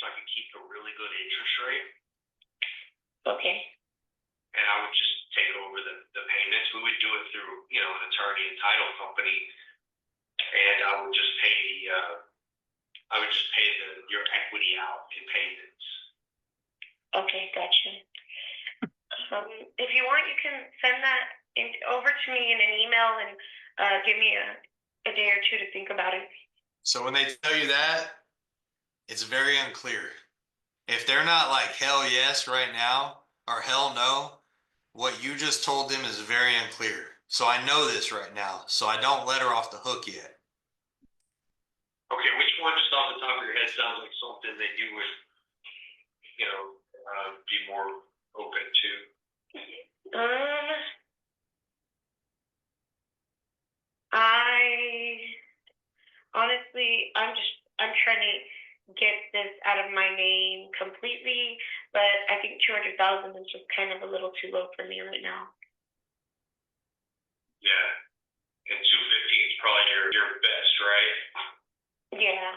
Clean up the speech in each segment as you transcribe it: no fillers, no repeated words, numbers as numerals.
so I could keep a really good interest rate. Okay. And I would just take over the payments. We would do it through, an attorney and title company, and I would just pay your equity out in payments. Okay, gotcha. If you want, you can send that over to me in an email and give me a day or two to think about it. So when they tell you that, it's very unclear. If they're not like hell yes right now or hell no, what you just told them is very unclear. So I know this right now, so I don't let her off the hook yet. Okay, which one just off the top of your head sounds like something that you would, be more open to? Honestly, I'm trying to get this out of my name completely, but I think 200,000 is just kind of a little too low for me right now. Yeah, and 215 is probably your best, right? Yeah.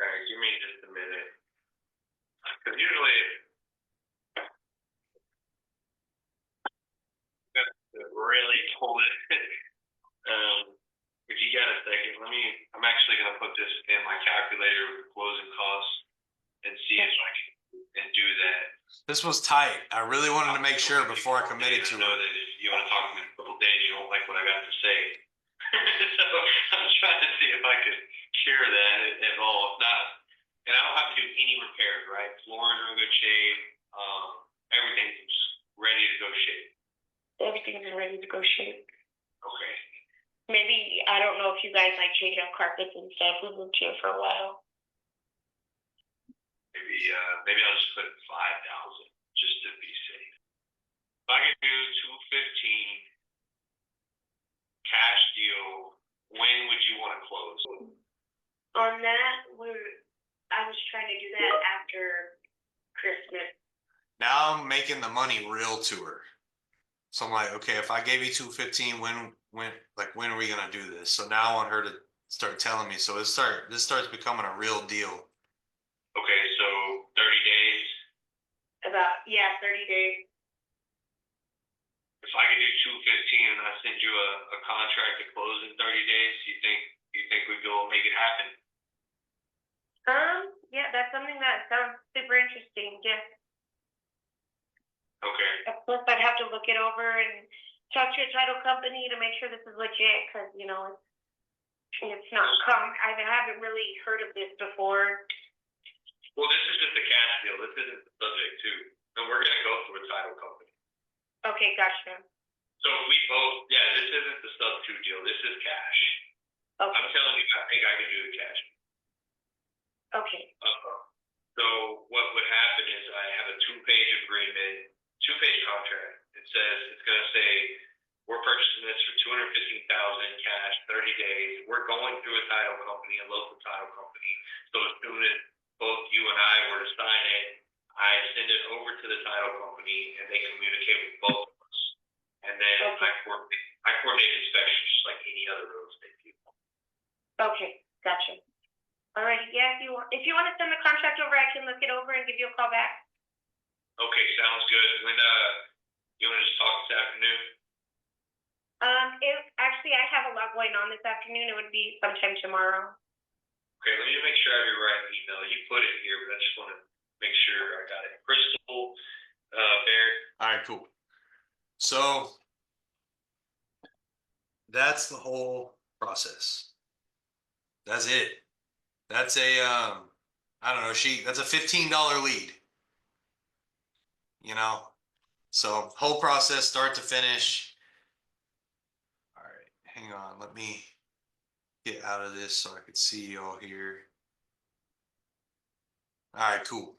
All right, give me just a minute, because usually really pull it. If you got a second, I'm actually going to put this in my calculator with closing costs and see if I can do that. This was tight. I really wanted to make sure before I committed to it. I know that if you want to talk to me in a couple of days, you won't like what I got to say. So I'm trying to see if I could cure that at all. If not, and I don't have to do any repairs, right? Floors are in good shape. Everything's ready to go shape. Everything's ready to go shape. Okay. Maybe, I don't know if you guys like change out carpets and stuff. We've lived here for a while. Maybe I'll just put 5,000 just to be safe. If I could do 215 cash deal, when would you want to close? On that, I was trying to do that after Christmas. Now I'm making the money real to her. So I'm like, okay, if I gave you 215, when are we gonna do this? So now I want her to start telling me. So this starts becoming a real deal. Okay, so 30 days. 30 days. If I could do 215 and I send you a contract to close in 30 days, you think we'd go make it happen? Yeah, that's something that sounds super interesting. Yes. Okay. Of course, I'd have to look it over and talk to a title company to make sure this is legit, because it's not common. I haven't really heard of this before. Well, this is just a cash deal. This isn't the subject to, and we're gonna go through a title company. Okay, gotcha. So if we both, this isn't the sub 2 deal. This is cash. Okay. I'm telling you, I think I can do the cash. Okay. So what would happen is I have a 2-page agreement, 2-page contract. It says it's going to say we're purchasing this for $215,000 cash, 30 days. We're going through a title company, a local title company. So as soon as both you and I were to sign it, I send it over to the title company and they communicate with both of us. And then I coordinate inspections just like any other real estate people. Okay, gotcha. All right, yeah, if you want to send the contract over, I can look it over and give you a call back. Okay, sounds good. When you want to just talk this afternoon? Actually, I have a lot going on this afternoon. It would be sometime tomorrow. Okay, let me make sure I have your right email. You put it here, but I just want to make sure I got it. Crystal, Barrett. All right, cool. So that's the whole process. That's it. That's a I don't know, that's a $15 lead. So whole process start to finish. All right, hang on, let me get out of this so I could see y'all here. All right, cool.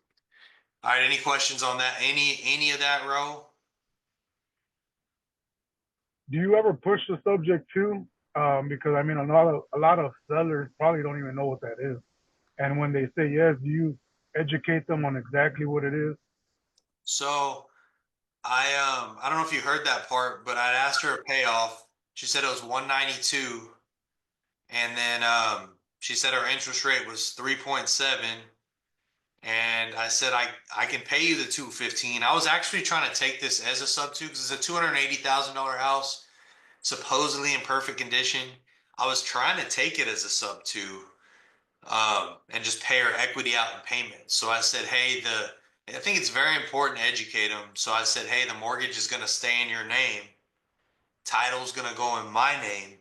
All right, any questions on that? Any of that, Ro? Do you ever push the subject too? Because I mean, a lot of sellers probably don't even know what that is, and when they say yes, do you educate them on exactly what it is? So I don't know if you heard that part, but I asked her a payoff. She said it was 192, and then She said her interest rate was 3.7. And I said, I can pay you the 215. I was actually trying to take this as a sub two because it's a $280,000 house, supposedly in perfect condition. I was trying to take it as a sub two, and just pay her equity out in payments. So I said, hey, I think it's very important to educate them. So I said, hey, the mortgage is going to stay in your name. Title's going to go in my name.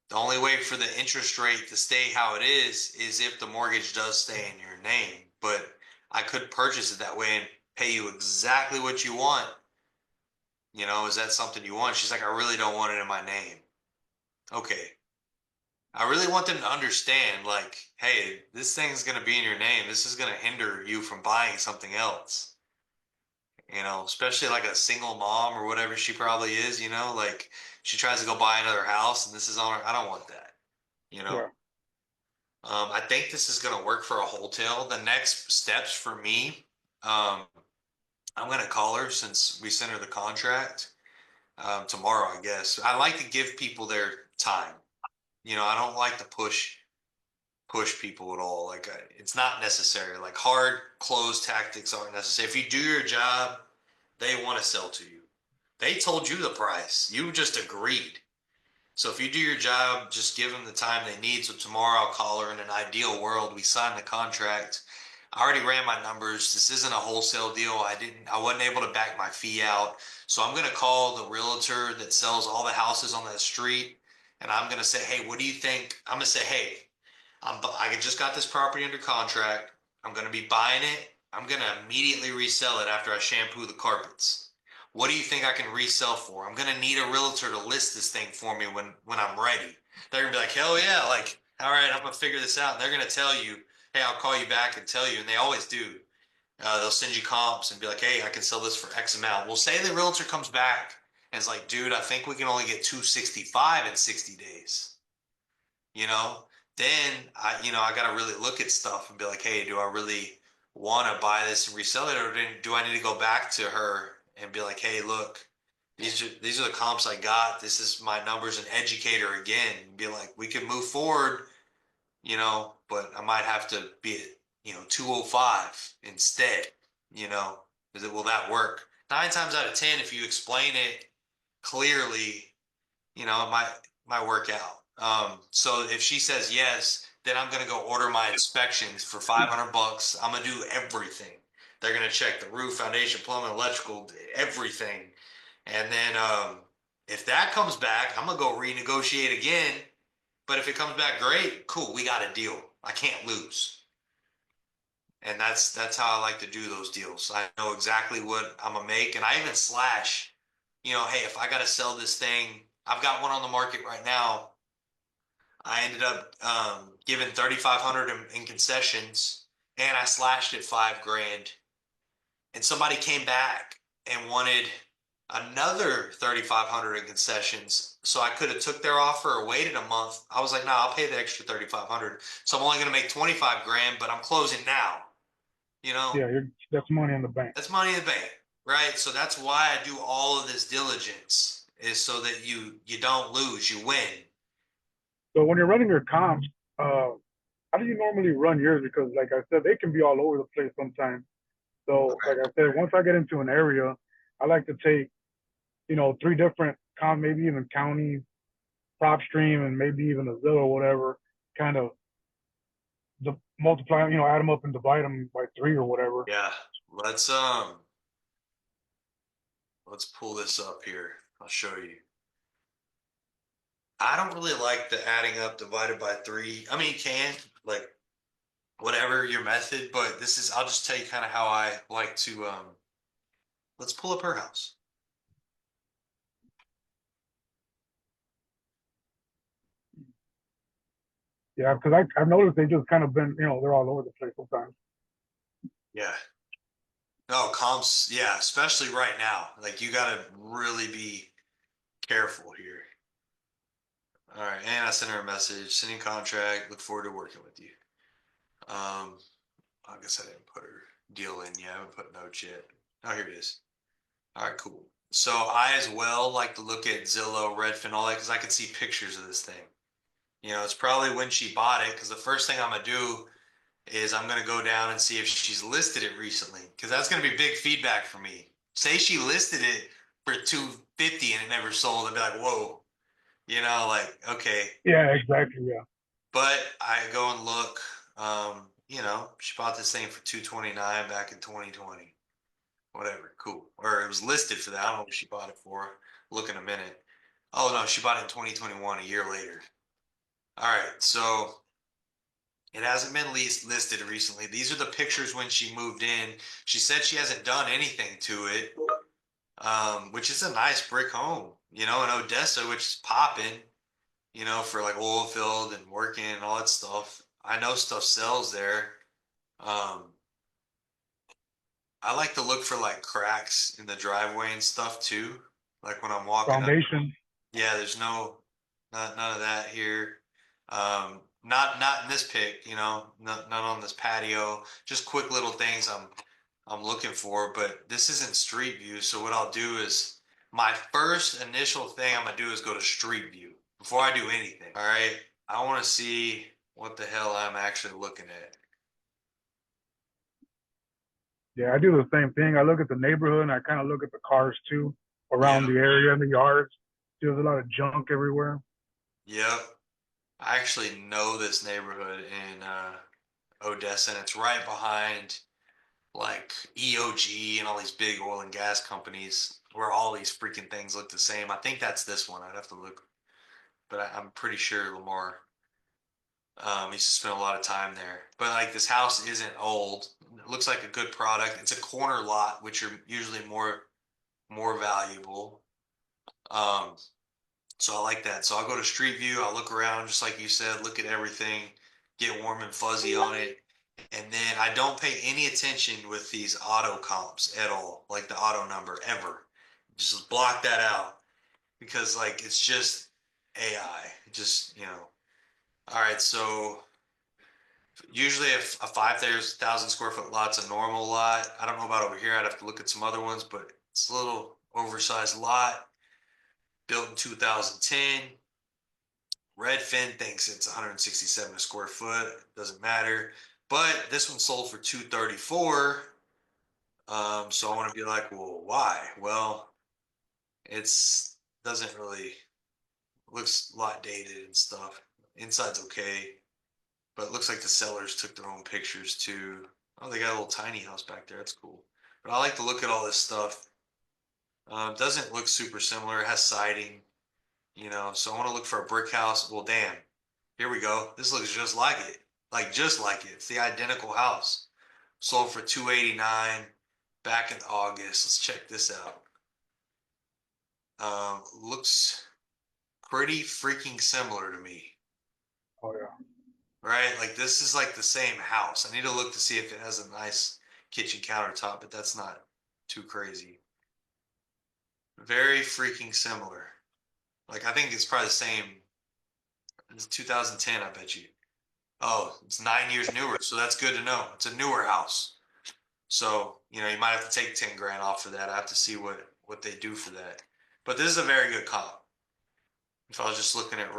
The only way for the interest rate to stay how it is if the mortgage does stay in your name. But I could purchase it that way and pay you exactly what you want. You know, is that something you want? She's like, I really don't want it in my name. Okay. I really want them to understand, like, hey, this thing's going to be in your name. This is going to hinder you from buying something else. You know, especially like a single mom or whatever she probably is, you know, like she tries to go buy another house and this is on her. I don't want that, you know. Yeah. I think this is going to work for a wholesale. The next steps for me, I'm going to call her since we sent her the contract tomorrow, I guess. I like to give people their time. You know, I don't like to push people at all. Like it's not necessary. Like hard close tactics aren't necessary. If you do your job, they want to sell to you. They told you the price. You just agreed. So if you do your job, just give them the time they need. So tomorrow I'll call her. In an ideal world, we sign the contract. I already ran my numbers. This isn't a wholesale deal. I wasn't able to back my fee out. So I'm going to call the realtor that sells all the houses on that street. And I'm going to say, hey, what do you think? I'm going to say, hey, I just got this property under contract. I'm going to be buying it. I'm going to immediately resell it after I shampoo the carpets. What do you think I can resell for? I'm going to need a realtor to list this thing for me when I'm ready. They're going to be like, hell yeah. Like, all right, I'm going to figure this out. And they're going to tell you, hey, I'll call you back and tell you. And they always do. They'll send you comps and be like, hey, I can sell this for X amount. We'll say the realtor comes back and is like, dude, I think we can only get 265 in 60 days. You know, then I got to really look at stuff and be like, hey, do I really want to buy this and resell it, or do I need to go back to her and be like, hey, look, these are the comps I got. This is my numbers, and educate her again and be like, we can move forward, but I might have to be at 205 instead. Will that work? 9 times out of 10, if you explain it clearly, it might work out. So if she says yes, then I'm gonna go order my inspections for $500. I'm gonna do everything. They're gonna check the roof, foundation, plumbing, electrical, everything. And then if that comes back, I'm gonna go renegotiate again. But if it comes back great, cool, we got a deal. I can't lose. And that's how I like to do those deals. I know exactly what I'm gonna make, and I even slash. Hey, if I gotta sell this thing, I've got one on the market right now. I ended up giving 3,500 in concessions, and I slashed it $5,000. And somebody came back and wanted another 3,500 in concessions. So I could have took their offer or waited a month. I was like, no, I'll pay the extra 3,500. So I'm only going to make 25,000, but I'm closing now. Yeah, that's money in the bank. That's money in the bank, right? So that's why I do all of this diligence, is so that you don't lose, you win. So when you're running your comps, how do you normally run yours? Because like I said, they can be all over the place sometimes. So like I said, once I get into an area, I like to take, 3 different maybe even counties, PropStream, and maybe even a Zillow or whatever, kind of multiply, add them up and divide them by 3 or whatever. Yeah. Let's pull this up here. I'll show you. I don't really like the adding up divided by 3. I mean, you can, like, whatever your method, but I'll just tell you kind of how I like to, let's pull up her house. Yeah, because I've noticed they just kind of been, they're all over the place sometimes. Yeah. No, comps, yeah, especially right now. Like, you got to really be careful here. All right, and I sent her a message, sending contract, look forward to working with you. I guess I didn't put her deal in yet. I haven't put notes yet. Oh, here it is. All right, cool. So I as well like to look at Zillow, Redfin, all that, because I can see pictures of this thing. You know, it's probably when she bought it, because the first thing I'm gonna do is I'm gonna go down and see if she's listed it recently, because that's gonna be big feedback for me. Say she listed it for 250 and it never sold, I'd be like, whoa, you know, like, okay. Yeah, exactly. Yeah. But I go and look, you know, she bought this thing for 229 back in 2020. Whatever, cool. Or it was listed for that. I don't know what she bought it for. Look in a minute. Oh no, she bought it in 2021, a year later. All right, so it hasn't been listed recently. These are the pictures when she moved in. She said she hasn't done anything to it, which is a nice brick home, you know, in Odessa, which is popping, you know, for like oil field and working and all that stuff. I know stuff sells there. Um, I like to look for like cracks in the driveway and stuff too. Like when I'm walking up. Foundation. Yeah, there's none of that here. Not in this pic, you know, not on this patio. Just quick little things I'm looking for, but this isn't street view. So what I'll do is my first initial thing I'm gonna do is go to street view before I do anything. All right, I want to see what the hell I'm actually looking at. Yeah, I do the same thing. I look at the neighborhood and I kind of look at the cars too around Yep, the area and the yards. There's a lot of junk everywhere. yep. I actually know this neighborhood in Odessa, and it's right behind like EOG and all these big oil and gas companies where all these freaking things look the same. I think that's this one. I'd have to look, but I'm pretty sure Lamar used to spend a lot of time there. But like this house isn't old. It looks like a good product. It's a corner lot, which are usually more valuable. Um, so I like that. So I'll go to Street View. I'll look around, just like you said, look at everything, get warm and fuzzy on it. And then I don't pay any attention with these auto comps at all, like the auto number ever. Just block that out because like it's just AI. Just, you know. All right, so usually if a 5,000 square foot lot's a normal lot. I don't know about over here. I'd have to look at some other ones, but it's a little oversized lot built in 2010. Redfin thinks it's 167 a square foot. Doesn't matter. But this one sold for 234. So I want to be like, well, why? Well, it's doesn't really looks a lot dated and stuff. Inside's okay, but it looks like the sellers took their own pictures too. Oh, they got a little tiny house back there. That's cool. But I like to look at all this stuff. Doesn't look super similar. It has siding, you know. So I want to look for a brick house. Well, damn. Here we go. This looks just like it. Like just like it. It's the identical house. Sold for 289 back in August. Let's check this out. Looks pretty freaking similar to me. Oh yeah. Right? Like this is like the same house. I need to look to see if it has a nice kitchen countertop, but that's not too crazy. Very freaking similar. Like I think it's probably the same. It's 2010, I bet you. Oh, it's 9 years newer, so that's good to know. It's a newer house. So, you know, you might have to take 10 grand off for that. I have to see what they do for that. But this is a very good comp. If I was just looking at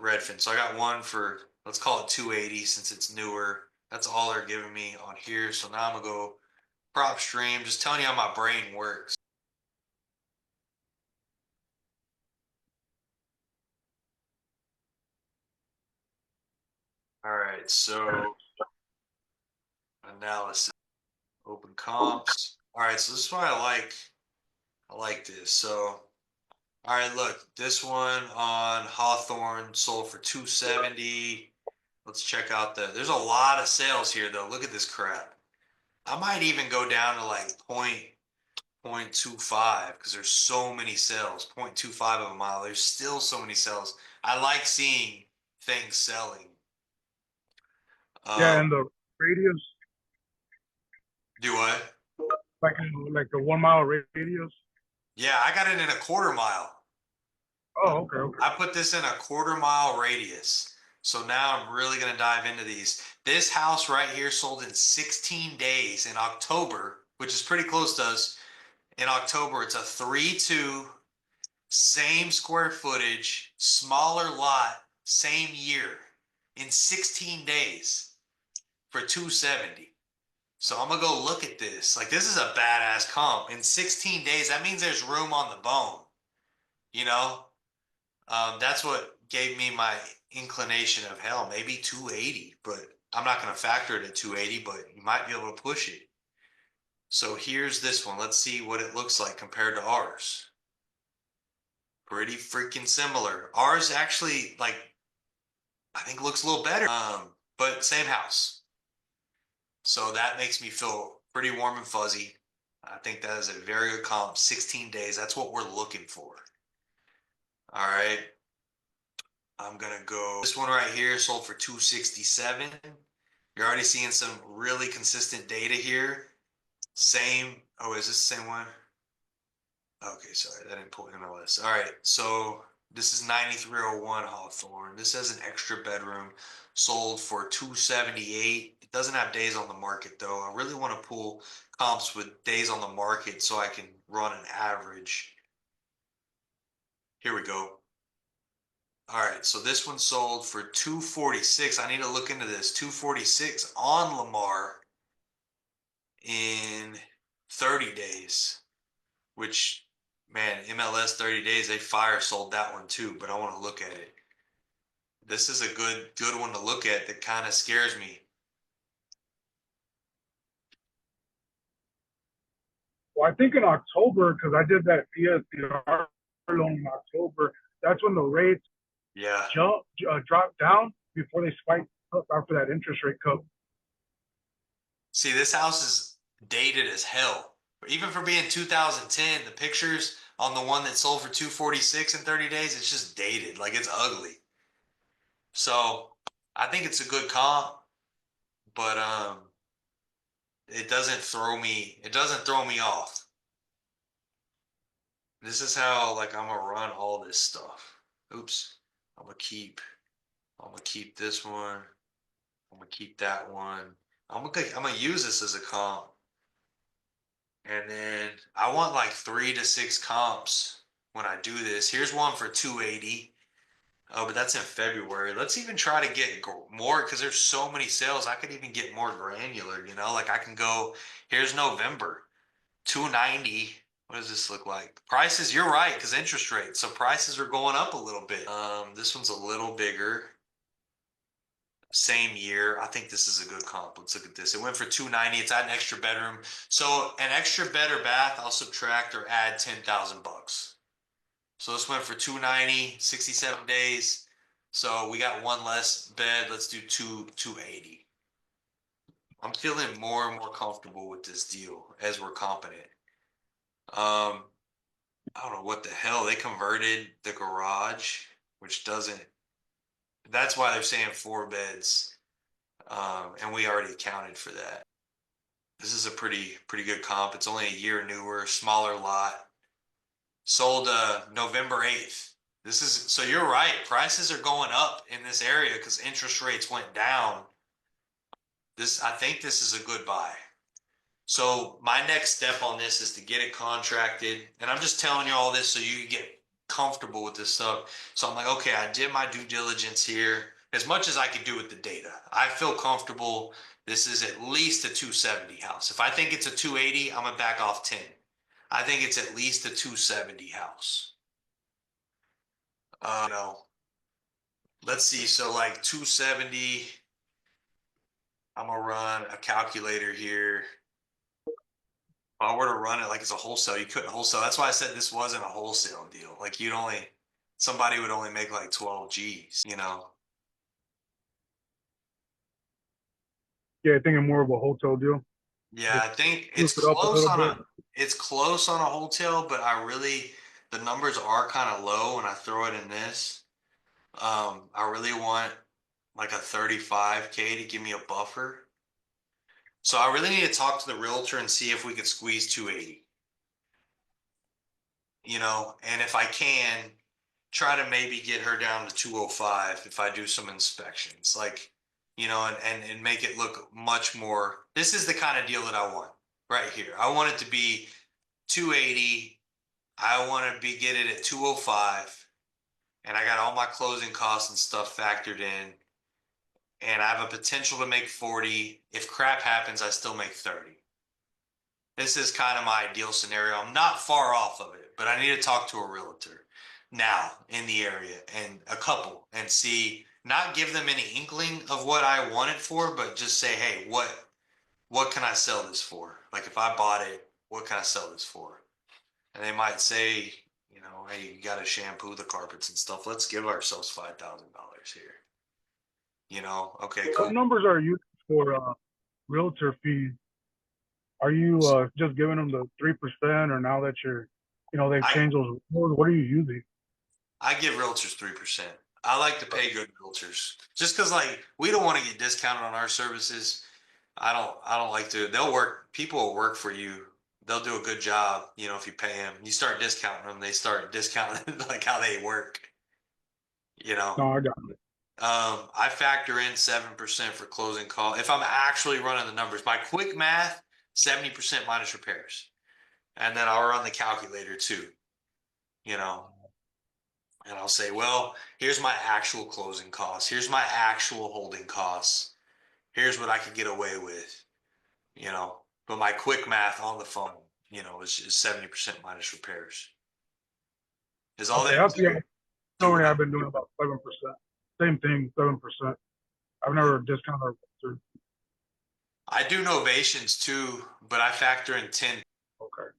Redfin. So I got one for, let's call it 280 since it's newer. That's all they're giving me on here. So now I'm going to go PropStream, just telling you how my brain works. All right, so analysis, open comps. All right, so this is why I like this. So, all right, look, this one on Hawthorne sold for 270. Let's check out there's a lot of sales here though. Look at this crap. I might even go down to like 0.25 because there's so many sales. 0.25 of a mile. There's still so many sales. I like seeing things selling. Yeah, and the radius, Do what? like the 1 mile radius. Yeah, I got it in a quarter mile. Oh, okay, okay. I put this in a quarter mile radius. So now I'm really going to dive into these. This house right here sold in 16 days in October, which is pretty close to us. In October, it's a 3-2, same square footage, smaller lot same year in 16 days for 270. So I'm gonna go look at this. Like, this is a badass comp in 16 days. That means there's room on the bone, you know? That's what gave me my inclination of hell, maybe 280, but I'm not gonna factor it at 280, but you might be able to push it. So here's this one. Let's see what it looks like compared to ours. Pretty freaking similar. Ours actually, like, I think looks a little better. But same house. So that makes me feel pretty warm and fuzzy. I think that is a very good comp. 16 days. That's what we're looking for. All right. I'm gonna go. This one right here sold for 267. You're already seeing some really consistent data here. Same. Oh, is this the same one? Okay, sorry, that didn't pull MLS. All right, so this is 9301 Hawthorne. This has an extra bedroom, sold for 278. It doesn't have days on the market though. I really want to pull comps with days on the market so I can run an average. Here we go. All right, so this one sold for 246. I need to look into this. 246 on Lamar in 30 days, which, man, MLS 30 days, they fire sold that one too, but I want to look at it. This is a good one to look at that kind of scares me. Well, I think in October, because I did that PSDR loan in October, that's when the rates Yeah. dropped down before they spiked up after that interest rate cut. See, this house is dated as hell. Even for being 2010, the pictures on the one that sold for 246 in 30 days, it's just dated. Like, it's ugly. So I think it's a good comp, but it doesn't throw me off. This is how, like, I'm gonna run all this stuff. Oops. I'm gonna keep this one. I'm gonna keep that one. I'm gonna use this as a comp. And then I want like 3 to 6 comps when I do this. Here's one for 280. Oh, but that's in February. Let's even try to get more, because there's so many sales. I could even get more granular, you know? Like, I can go, here's November, 290. What does this look like? Prices, you're right, because interest rates. So prices are going up a little bit. This one's a little bigger. Same year. I think this is a good comp. Let's look at this. It went for 290. It's at an extra bedroom. So an extra bed or bath, I'll subtract or add 10,000 bucks. So this went for 290, 67 days. So we got one less bed. Let's do 280. I'm feeling more and more comfortable with this deal as we're comping it. I don't know what the hell. They converted the garage, which doesn't. That's why they're saying 4 beds. And we already accounted for that. This is a pretty good comp. It's only a year newer, smaller lot. Sold November 8th. This is, so you're right. Prices are going up in this area because interest rates went down. I think this is a good buy. So my next step on this is to get it contracted. And I'm just telling you all this so you can get comfortable with this stuff. So I'm like, okay, I did my due diligence here as much as I could do with the data. I feel comfortable. This is at least a 270 house. If I think it's a 280, I'm gonna back off 10. I think it's at least a 270 house. Let's see. So like 270, I'm gonna run a calculator here. If I were to run it like it's a wholesale, you couldn't wholesale. That's why I said this wasn't a wholesale deal. Like, somebody would only make like 12 G's, you know? Yeah, I think I'm more of a hotel deal. Yeah, I think it's close on a wholesale, but the numbers are kind of low when I throw it in this. I really want like a 35K to give me a buffer. So I really need to talk to the realtor and see if we could squeeze 280. You know, and if I can, try to maybe get her down to 205 if I do some inspections, like, you know, and make it look much more. This is the kind of deal that I want right here. I want it to be 280. I want to get it at 205, and I got all my closing costs and stuff factored in, and I have a potential to make 40. If crap happens, I still make 30. This is kind of my ideal scenario. I'm not far off of it, but I need to talk to a realtor now in the area and a couple and see, not give them any inkling of what I want it for, but just say, hey, what can I sell this for? Like if I bought it, what can I sell this for? And they might say, you know, hey, you got to shampoo the carpets and stuff. Let's give ourselves $5,000 here. You know, okay, What cool. numbers are you for realtor fees? Are you just giving them the 3%, or now that you're, they've changed those rules, what are you using? I give realtors 3%. I like to pay good realtors just because, like, we don't want to get discounted on our services. I don't like to. They'll work. People will work for you. They'll do a good job. You know, if you pay them, you start discounting them, they start discounting like how they work. You know, No, I got it. I factor in 7% for closing costs. If I'm actually running the numbers, my quick math, 70% minus repairs, and then I'll run the calculator too. You know, and I'll say, well, here's my actual closing costs. Here's my actual holding costs. Here's what I could get away with, you know. But my quick math on the phone, you know, is 70% minus repairs. Is all Okay, that that's doing? I've been doing about 7%. Same thing, 7%. I've never discounted our realtor. I do novations too, but I factor in 10 Okay.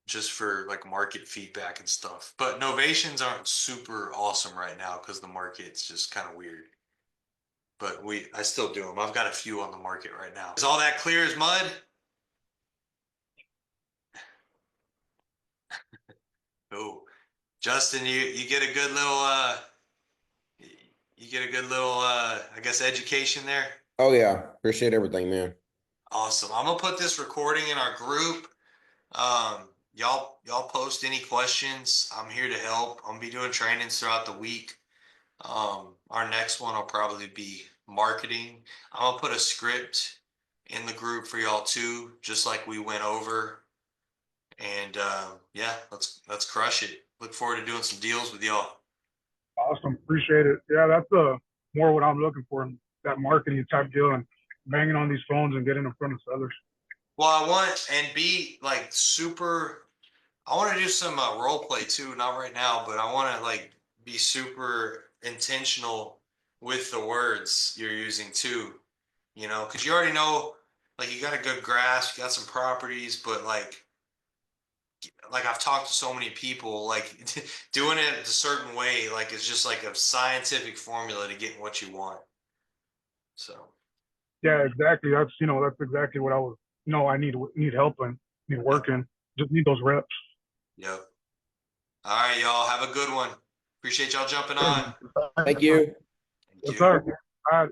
just for like market feedback and stuff. But novations aren't super awesome right now because the market's just kind of weird. But I still do them. I've got a few on the market right now. Is all that clear as mud? Oh, Justin, you get a good little I guess education there. Oh yeah, appreciate everything, man. Awesome. I'm gonna put this recording in our group. Y'all post any questions. I'm here to help. I'm gonna be doing trainings throughout the week. Our next one will probably be marketing. I'm gonna put a script in the group for y'all too, just like we went over. And yeah, let's crush it. Look forward to doing some deals with y'all. Awesome. Appreciate it. Yeah, that's more what I'm looking for, that marketing type deal, and banging on these phones and getting in front of sellers. Well, I want and be like super. I want to do some role play too, not right now, but I want to like be super intentional with the words you're using too. You know, because you already know, like you got a good grasp, you got some properties, but like I've talked to so many people, like doing it a certain way, like it's just like a scientific formula to get what you want. So. Yeah, exactly. That's exactly what I was. I need help and need working. Just need those reps. Yep. All right, y'all. Have a good one. Appreciate y'all jumping on. Thank you. Thank Yes, you. sir. All right.